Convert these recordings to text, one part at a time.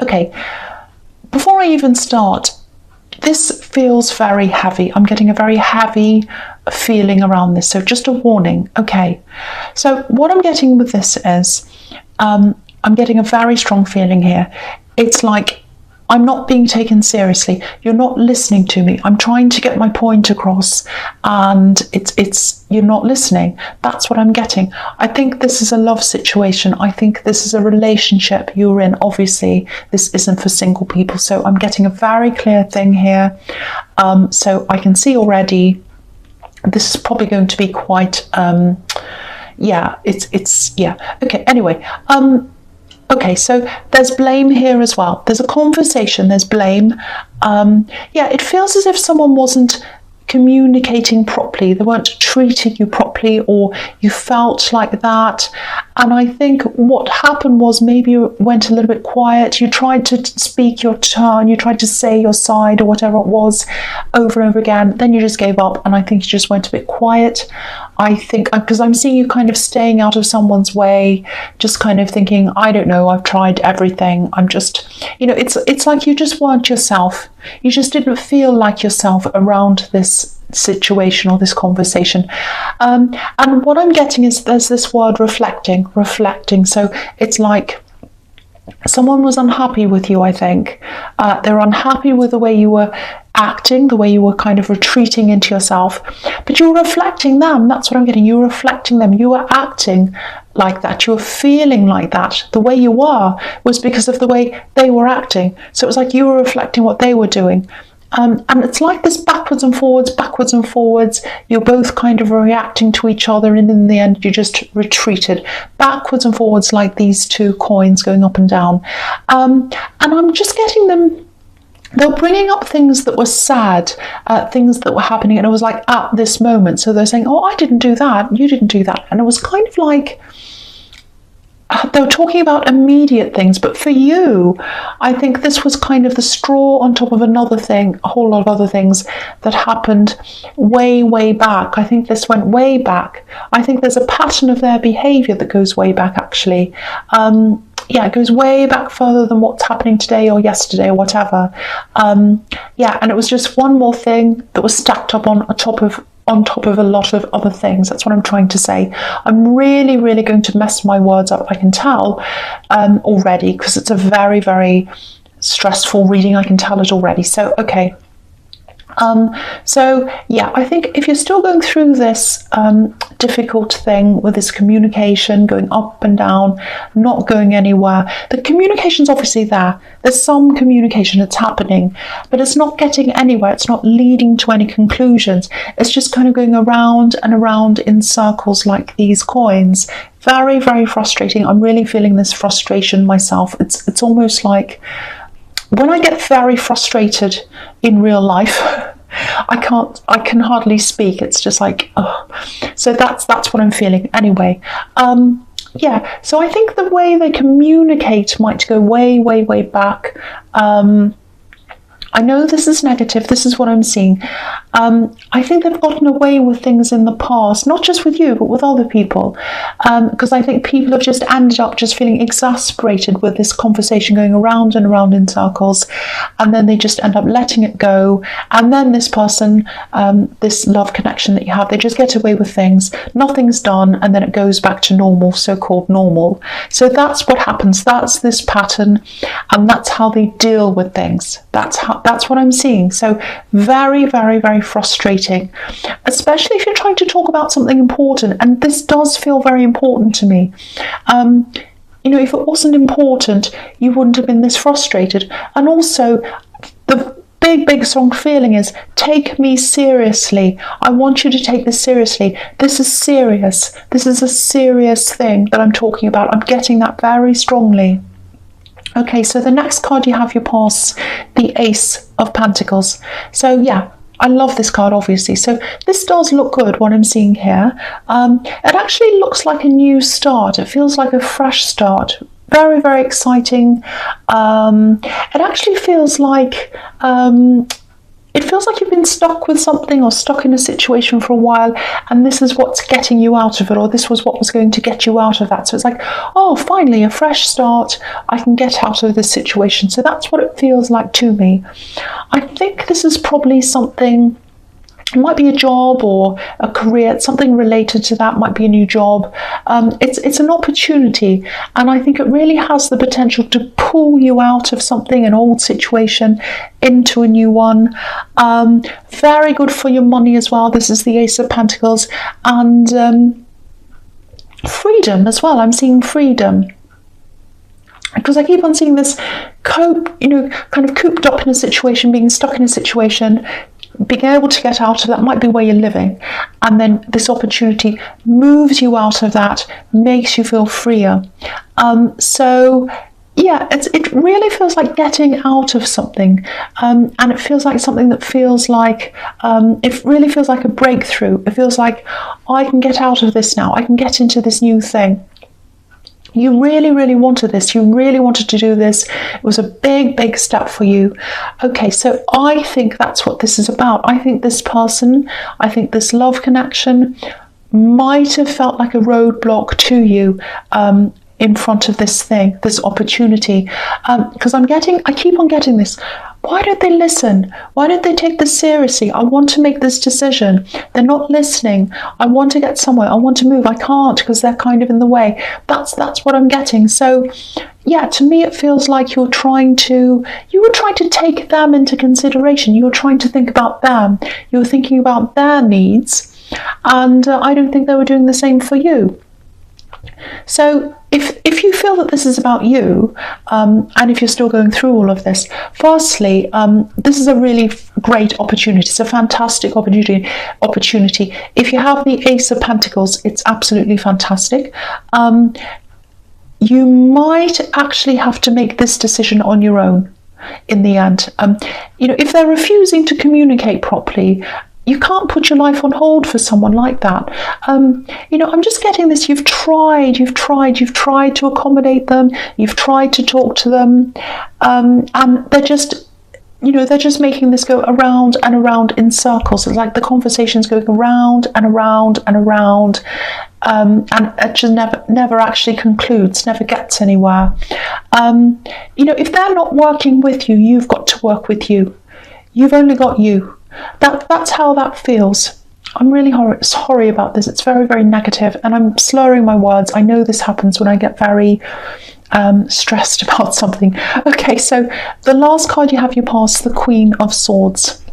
Okay, before I even start, this feels very heavy. I'm getting a very heavy feeling around this. So just a warning. Okay. So what I'm getting with this is I'm getting a very strong feeling here. It's like I'm not being taken seriously. You're not listening to me. I'm trying to get my point across, and it's you're not listening. That's what I'm getting. I think this is a love situation. I think this is a relationship you're in. Obviously, this isn't for single people. So I'm getting a very clear thing here. So I can see already this is probably going to be quite yeah, it's yeah. Okay, anyway. Okay, so there's blame here as well. There's a conversation, there's blame. Yeah, it feels as if someone wasn't communicating properly. They weren't treating you properly, or you felt like that. And I think what happened was maybe you went a little bit quiet. You tried to speak your turn. You tried to say your side or whatever it was over and over again. Then you just gave up. And I think you just went a bit quiet. I think, because I'm seeing you kind of staying out of someone's way, just kind of thinking, I don't know, I've tried everything. I'm just, you know, it's like you just weren't yourself. You just didn't feel like yourself around this situation or this conversation. And what I'm getting is there's this word reflecting. So it's like someone was unhappy with you, I think. They're unhappy with the way you were acting, the way you were kind of retreating into yourself. But you were reflecting them. That's what I'm getting. You were reflecting them. You were acting like that. You were feeling like that. The way you were was because of the way they were acting. So it was like you were reflecting what they were doing. And it's like this backwards and forwards. You're both kind of reacting to each other, and in the end you just retreated backwards and forwards like these two coins going up and down. And I'm just getting them, they're bringing up things that were sad, things that were happening, and it was like at this moment. So they're saying, oh, I didn't do that, you didn't do that. And it was kind of like they were talking about immediate things, but for you, I think this was kind of the straw on top of another thing, a whole lot of other things that happened way back. I think this went way back. I think there's a pattern of their behaviour that goes way back, actually. Yeah, it goes way back further than what's happening today or yesterday or whatever. Yeah, and it was just one more thing that was stacked up on top of a lot of other things. That's what I'm trying to say. I'm really going to mess my words up, I can tell already, because it's a very stressful reading. I can tell it already. So, okay. So yeah, I think if you're still going through this difficult thing with this communication going up and down, not going anywhere, the communication's obviously there. There's some communication that's happening, but it's not getting anywhere. It's not leading to any conclusions. It's just kind of going around and around in circles like these coins. Very frustrating. I'm really feeling this frustration myself. It's almost like when I get very frustrated in real life, I can hardly speak. It's just like, oh. So that's what I'm feeling anyway. Yeah, so I think the way they communicate might go way back. I know this is negative. This is what I'm seeing. I think they've gotten away with things in the past, not just with you, but with other people. Because I think people have just ended up just feeling exasperated with this conversation going around and around in circles. And then they just end up letting it go. And then this person, this love connection that you have, they just get away with things. Nothing's done. And then it goes back to normal, so-called normal. So that's what happens. That's this pattern. And that's how they deal with things. That's what I'm seeing. So very frustrating, especially if you're trying to talk about something important. And this does feel very important to me. You know, if it wasn't important, you wouldn't have been this frustrated. And also, the big strong feeling is, take me seriously. I want you to take this seriously. This is serious. This is a serious thing that I'm talking about. I'm getting that very strongly. Okay, so the next card you have, you pass the Ace of Pentacles. So yeah, I love this card, obviously. So this does look good, what I'm seeing here. It actually looks like a new start. It feels like a fresh start. Very exciting. It actually feels like it feels like you've been stuck with something or stuck in a situation for a while, and this is what's getting you out of it, or this was what was going to get you out of that. So it's like, oh, finally, a fresh start. I can get out of this situation. So that's what it feels like to me. I think this is probably something. It might be a job or a career, something related to that, might be a new job. It's an opportunity, and I think it really has the potential to pull you out of something, an old situation, into a new one. Very good for your money as well. This is the Ace of Pentacles, and freedom as well. I'm seeing freedom, because I keep on seeing this kind of cooped up in a situation, being stuck in a situation, being able to get out of that. Might be where you're living, and then this opportunity moves you out of that, makes you feel freer. So yeah, it really feels like getting out of something, and it feels like something that feels like, it really feels like a breakthrough. It feels like, I can get out of this now, I can get into this new thing. You really, really wanted this. You really wanted to do this. It was a big, big step for you. Okay, so I think that's what this is about. I think this person, I think this love connection might have felt like a roadblock to you in front of this thing, this opportunity. Because I keep on getting this. Why don't they listen? Why don't they take this seriously? I want to make this decision. They're not listening. I want to get somewhere. I want to move. I can't because they're kind of in the way. That's what I'm getting. So yeah, to me it feels like you were trying to take them into consideration. You were trying to think about them. You were thinking about their needs, and I don't think they were doing the same for you. So if you feel that this is about you, and if you're still going through all of this, firstly, this is a really great opportunity. It's a fantastic opportunity. If you have the Ace of Pentacles, it's absolutely fantastic. You might actually have to make this decision on your own in the end. If they're refusing to communicate properly, you can't put your life on hold for someone like that. I'm just getting this. You've tried to accommodate them. You've tried to talk to them, and they're just making this go around and around in circles. It's like the conversation's going around and around and around, and it just never actually concludes, never gets anywhere. If they're not working with you, you've got to work with you. You've only got you. That's how that feels. I'm really sorry about this. It's very, very negative, and I'm slurring my words. I know this happens when I get very stressed about something. Okay, so the last card you have your past, the Queen of Swords.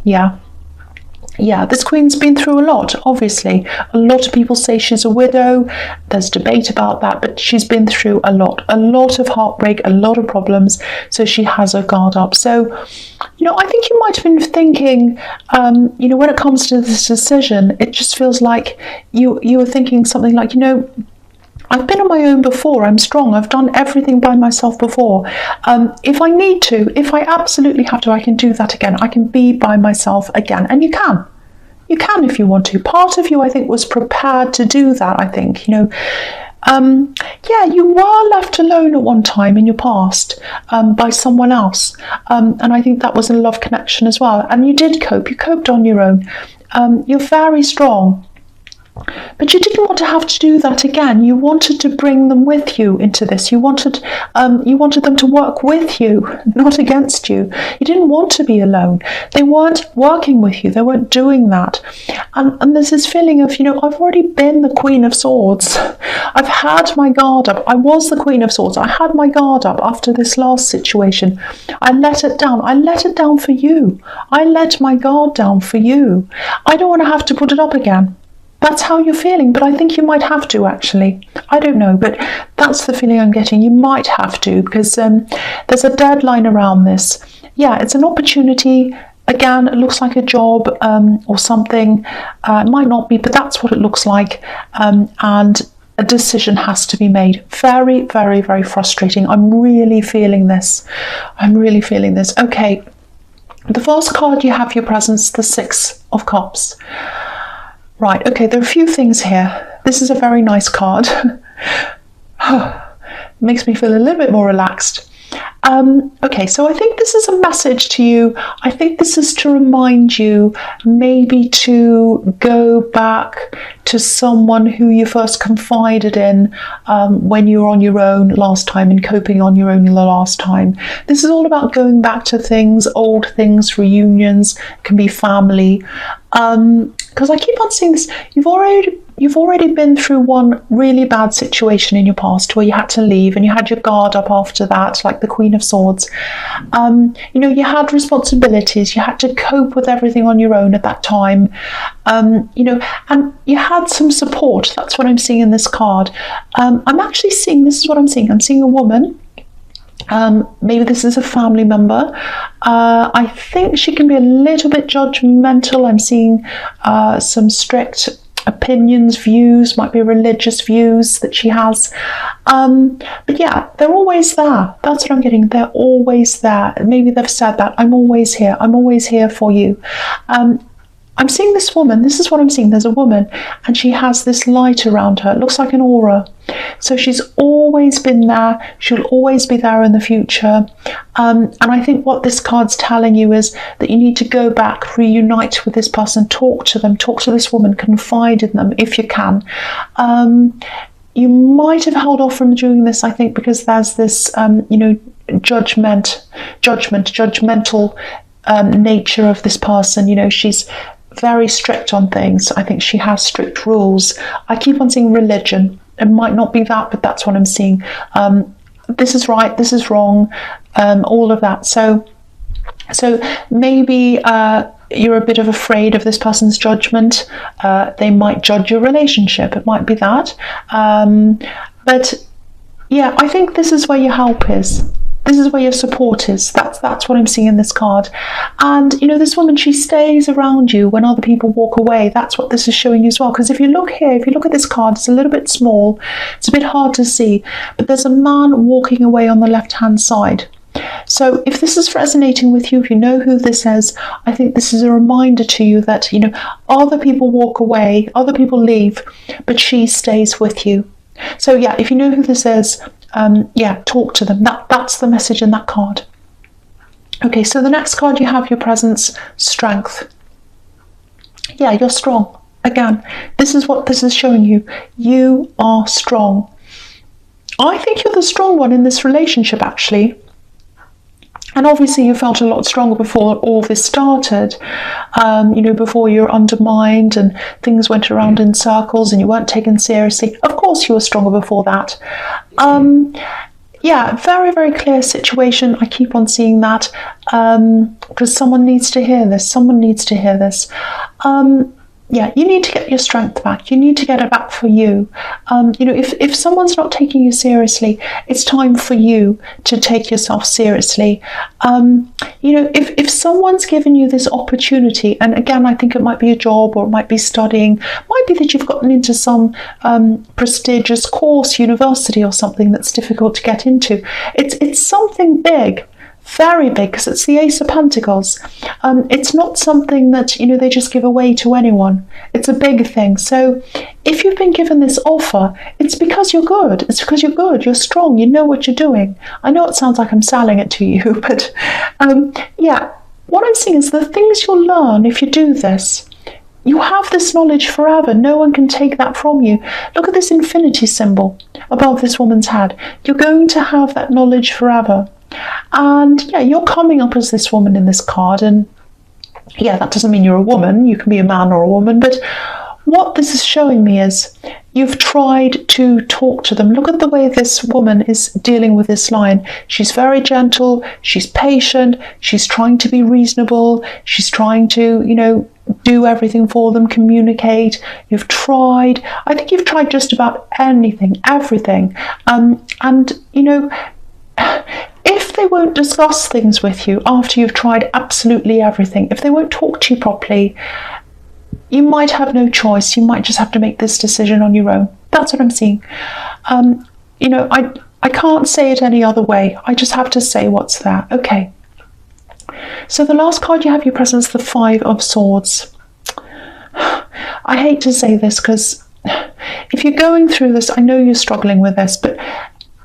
Yeah, this queen's been through a lot, obviously. A lot of people say she's a widow. There's debate about that, but she's been through a lot of heartbreak, a lot of problems. So she has her guard up. So, I think you might have been thinking, when it comes to this decision, it just feels like you were thinking something like, I've been on my own before. I'm strong. I've done everything by myself before. If I need to, if I absolutely have to, I can do that again. I can be by myself again. And you can. You can if you want to. Part of you, I think, was prepared to do that, I think. You were left alone at one time in your past by someone else. And I think that was a love connection as well. And you did cope. You coped on your own. You're very strong. But you didn't want to have to do that again. You wanted to bring them with you into this. You wanted them to work with you, not against you. You didn't want to be alone. They weren't working with you. They weren't doing that. And there's this feeling of, I've already been the Queen of Swords. I've had my guard up. I was the Queen of Swords. I had my guard up after this last situation. I let it down. I let it down for you. I let my guard down for you. I don't want to have to put it up again. That's how you're feeling, but I think you might have to, actually. I don't know, but that's the feeling I'm getting. You might have to, because there's a deadline around this. Yeah, it's an opportunity. Again, it looks like a job or something. It might not be, but that's what it looks like. And a decision has to be made. Very, very, very frustrating. I'm really feeling this. Okay, the first card you have your presence, the Six of Cups. Right, okay, there are a few things here. This is a very nice card. Makes me feel a little bit more relaxed. Okay, so I think this is a message to you. I think this is to remind you maybe to go back to someone who you first confided in when you were on your own last time and coping on your own the last time. This is all about going back to things, old things, reunions, can be family. Because I keep on seeing this, you've already been through one really bad situation in your past where you had to leave and you had your guard up after that, like the Queen of Swords. You had responsibilities, you had to cope with everything on your own at that time, and you had some support. That's what I'm seeing in this card. I'm actually seeing, this is what I'm seeing a woman. Maybe this is a family member. I think she can be a little bit judgmental. I'm seeing some strict opinions, views, might be religious views that she has. But yeah, they're always there. That's what I'm getting. They're always there. Maybe they've said that. I'm always here. I'm always here for you. I'm seeing this woman. This is what I'm seeing. There's a woman and she has this light around her. It looks like an aura. So she's always been there. She'll always be there in the future. And I think what this card's telling you is that you need to go back, reunite with this person, talk to them, talk to this woman, confide in them if you can. You might have held off from doing this, I think, because there's this, judgmental nature of this person. She's very strict on things. I think she has strict rules. I keep on seeing religion. It might not be that, but that's what I'm seeing. This is right, this is wrong, all of that. So maybe you're a bit of afraid of this person's judgment. They might judge your relationship. It might be that. But yeah, I think this is where your help is. This is where your support is. That's what I'm seeing in this card. And this woman, she stays around you when other people walk away. That's what this is showing you as well. Because if you look here, if you look at this card, it's a little bit small. It's a bit hard to see. But there's a man walking away on the left-hand side. So if this is resonating with you, if you know who this is, I think this is a reminder to you that, other people walk away, other people leave, but she stays with you. So yeah, if you know who this is, talk to them. That's the message in that card. Okay, so the next card you have, your presence, strength. Yeah, you're strong. Again, this is what this is showing you. You are strong. I think you're the strong one in this relationship, actually. And obviously you felt a lot stronger before all this started, before you were undermined and things went around in circles and you weren't taken seriously. Of course you were stronger before that. Very, very clear situation. I keep on seeing that because someone needs to hear this. Someone needs to hear this. You need to get your strength back. You need to get it back for you. If someone's not taking you seriously, it's time for you to take yourself seriously. If someone's given you this opportunity, and again, I think it might be a job or it might be studying, might be that you've gotten into some prestigious course, university or something that's difficult to get into. It's something big. Very big, because it's the Ace of Pentacles. It's not something that they just give away to anyone. It's a big thing. So if you've been given this offer, it's because you're good. It's because you're good. You're strong. You know what you're doing. I know it sounds like I'm selling it to you, but what I'm seeing is the things you'll learn if you do this. You have this knowledge forever. No one can take that from you. Look at this infinity symbol above this woman's head. You're going to have that knowledge forever. And you're coming up as this woman in this card, and that doesn't mean you're a woman. You can be a man or a woman, but what this is showing me is you've tried to talk to them. Look at the way this woman is dealing with this lion. She's very gentle, she's patient, she's trying to be reasonable, she's trying to do everything for them, communicate. You've tried. I think you've tried just about anything, everything. If they won't discuss things with you after you've tried absolutely everything, if they won't talk to you properly, you might have no choice. You might just have to make this decision on your own. That's what I'm seeing. I can't say it any other way. I just have to say what's there. Okay. So the last card you have, your presence, the Five of Swords. I hate to say this because if you're going through this, I know you're struggling with this, but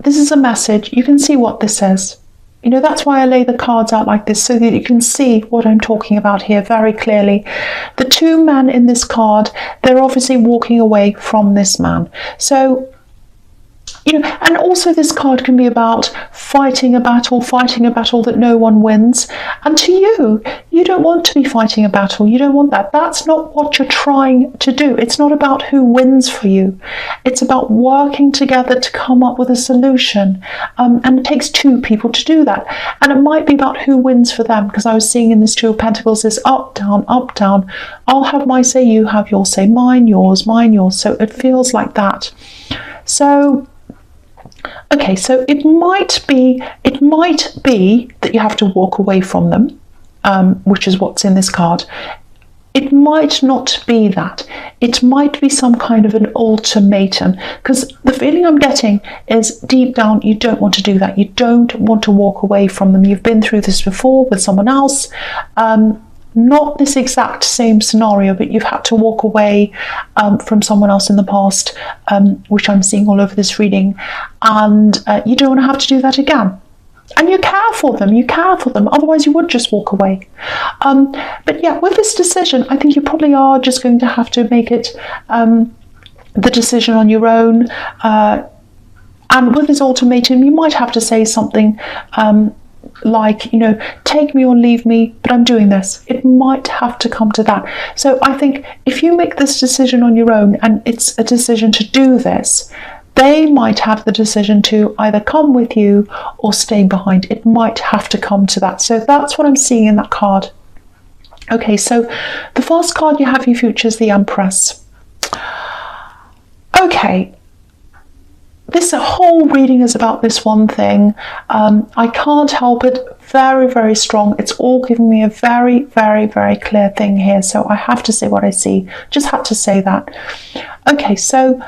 this is a message. You can see what this is. You know, that's why I lay the cards out like this, so that you can see what I'm talking about here very clearly. The two men in this card, they're obviously walking away from this man. So, you know, and also this card can be about fighting a battle that no one wins. And to you, you don't want to be fighting a battle. You don't want that. That's not what you're trying to do. It's not about who wins for you. It's about working together to come up with a solution. And it takes two people to do that. And it might be about who wins for them, because I was seeing in this Two of Pentacles this up, down, up, down. I'll have my say, you have your say, mine, yours, mine, yours. So it feels like that. So, okay, so it might be that you have to walk away from them, which is what's in this card. It might not be that. It might be some kind of an ultimatum, because the feeling I'm getting is deep down you don't want to do that. You don't want to walk away from them. You've been through this before with someone else. Not this exact same scenario, but you've had to walk away from someone else in the past, which I'm seeing all over this reading, and you don't want to have to do that again. And you care for them, otherwise you would just walk away. But yeah, with this decision, I think you probably are just going to have to make it the decision on your own. And with this ultimatum, you might have to say something like, you know, take me or leave me, but I'm doing this. It might have to come to that. So I think if you make this decision on your own, and it's a decision to do this, they might have the decision to either come with you or stay behind. It might have to come to that. So that's what I'm seeing in that card. Okay, so the first card you have your future is the Empress. Okay. This whole reading is about this one thing. I can't help it. Very, very strong. It's all giving me a very, very, very clear thing here. So I have to say what I see. Just had to say that. Okay, so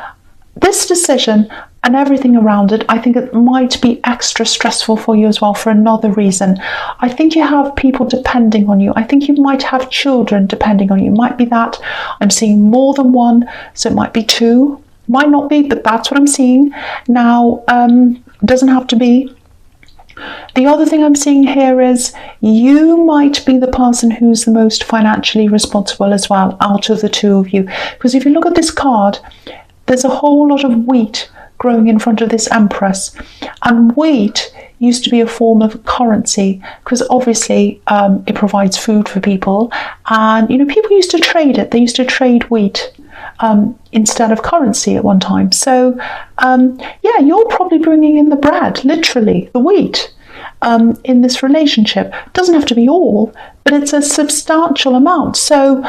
this decision and everything around it, I think it might be extra stressful for you as well for another reason. I think you have people depending on you. I think you might have children depending on you. It might be that. I'm seeing more than one, so it might be two. Might not be, but that's what I'm seeing. Now, doesn't have to be. The other thing I'm seeing here is you might be the person who's the most financially responsible as well out of the two of you. Because if you look at this card, there's a whole lot of wheat growing in front of this Empress. And wheat used to be a form of currency, because obviously it provides food for people. And, you know, people used to trade it. They used to trade wheat instead of currency at one time. So yeah, you're probably bringing in the bread, literally the wheat, in this relationship. Doesn't have to be all, but it's a substantial amount. So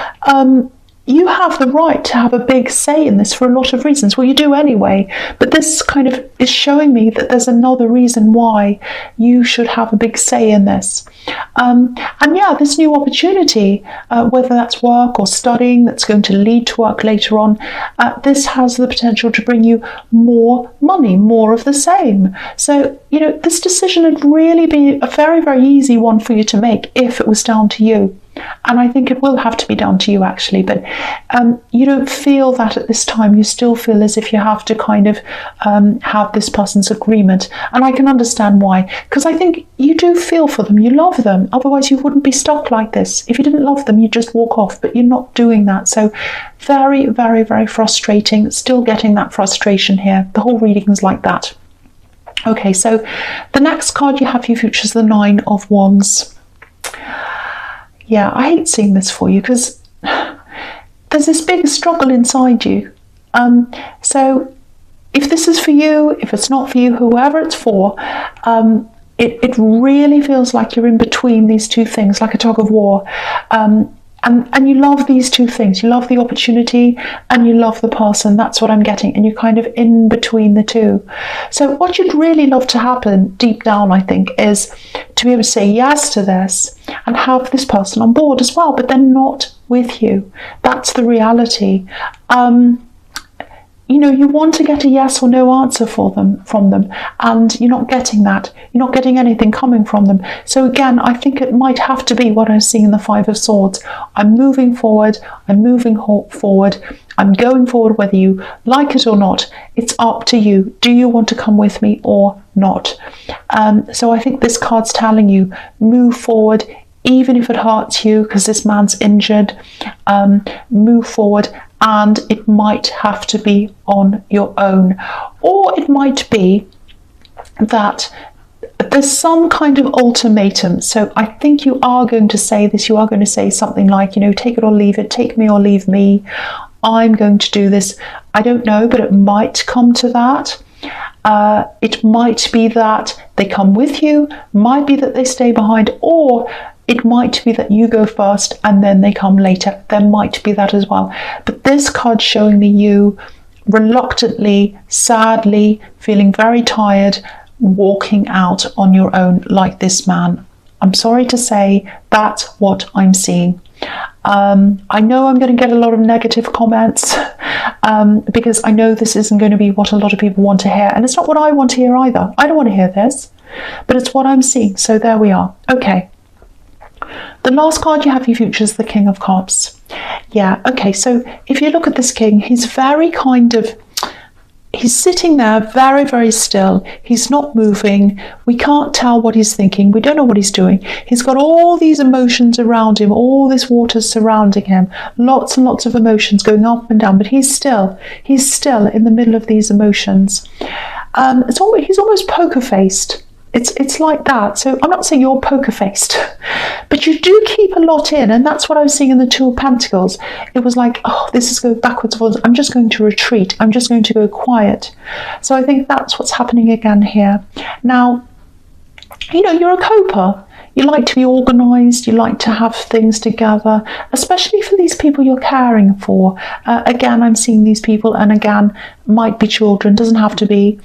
you have the right to have a big say in this for a lot of reasons. Well, you do anyway, but this kind of is showing me that there's another reason why you should have a big say in this. And yeah, this new opportunity, whether that's work or studying, that's going to lead to work later on, this has the potential to bring you more money, more of the same. So, you know, this decision would really be a very, very easy one for you to make if it was down to you. And I think it will have to be down to you, actually, but you don't feel that at this time. You still feel as if you have to kind of have this person's agreement. And I can understand why, because I think you do feel for them. You love them. Otherwise, you wouldn't be stuck like this. If you didn't love them, you'd just walk off, but you're not doing that. So very, very, very frustrating. Still getting that frustration here. The whole reading is like that. Okay, so the next card you have for your future is the Nine of Wands. Yeah, I hate seeing this for you, because there's this big struggle inside you. So if this is for you, if it's not for you, whoever it's for, it really feels like you're in between these two things, like a tug of war. And you love these two things. You love the opportunity and you love the person. That's what I'm getting. And you're kind of in between the two. So what you'd really love to happen deep down, I think, is to be able to say yes to this and have this person on board as well, but they're not with you. That's the reality. you want to get a yes or no answer from them, and you're not getting that. You're not getting anything coming from them. So again, I think it might have to be what I'm seeing in the Five of Swords. I'm moving forward. I'm going forward whether you like it or not. It's up to you. Do you want to come with me or not? So I think this card's telling you, move forward, even if it hurts you because this man's injured. Move forward. And it might have to be on your own, or it might be that there's some kind of ultimatum. So I think you are going to say this. You are going to say something like, take it or leave it, take me or leave me. I'm going to do this. I don't know, but it might come to that. It might be that they come with you, might be that they stay behind, or it might be that you go first and then they come later. There might be that as well. But this card's showing me you reluctantly, sadly, feeling very tired, walking out on your own like this man. I'm sorry to say, that's what I'm seeing. I know I'm going to get a lot of negative comments because I know this isn't going to be what a lot of people want to hear. And it's not what I want to hear either. I don't want to hear this, but it's what I'm seeing. So there we are. Okay. The last card you have for your future is the King of Cups. Yeah, okay, so if you look at this king, he's very he's sitting there very, very still. He's not moving. We can't tell what he's thinking. We don't know what he's doing. He's got all these emotions around him, all this water surrounding him, lots and lots of emotions going up and down, but he's still in the middle of these emotions. He's almost poker-faced. It's like that. So I'm not saying you're poker-faced, but you do keep a lot in, and that's what I was seeing in the Two of Pentacles. It was like, oh, this is going backwards, forwards. I'm just going to retreat. I'm just going to go quiet. So I think that's what's happening again here. Now, you're a coper. You like to be organised, you like to have things together, especially for these people you're caring for. Again, I'm seeing these people, and again, might be children, doesn't have to be.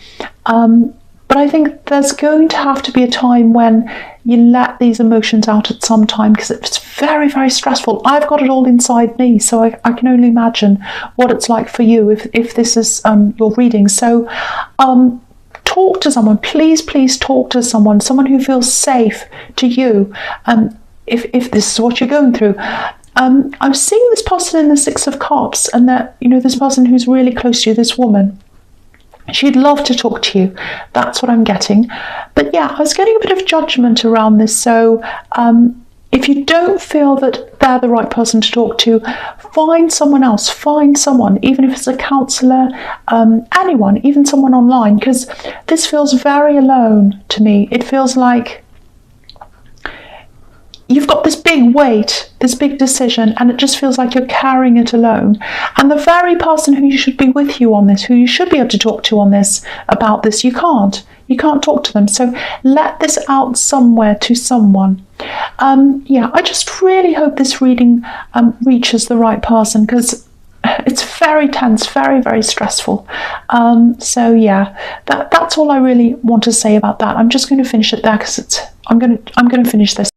But I think there's going to have to be a time when you let these emotions out at some time, because it's very, very stressful. I've got it all inside me, so I can only imagine what it's like for you if this is your reading. So talk to someone. Please talk to someone who feels safe to you, if this is what you're going through. I'm seeing this person in the Six of Cups, and that, this person who's really close to you, this woman. She'd love to talk to you. That's what I'm getting. But yeah, I was getting a bit of judgment around this. So if you don't feel that they're the right person to talk to, find someone else. Find someone, even if it's a counsellor, anyone, even someone online, because this feels very alone to me. It feels like you've got this big weight, this big decision, and it just feels like you're carrying it alone. And the very person who you should be with you on this, who you should be able to talk to on this, about this, you can't. You can't talk to them. So let this out somewhere to someone. Yeah, I just really hope this reading reaches the right person, because it's very tense, very, very stressful. So yeah, that's all I really want to say about that. I'm just going to finish it there, because I'm going to finish this.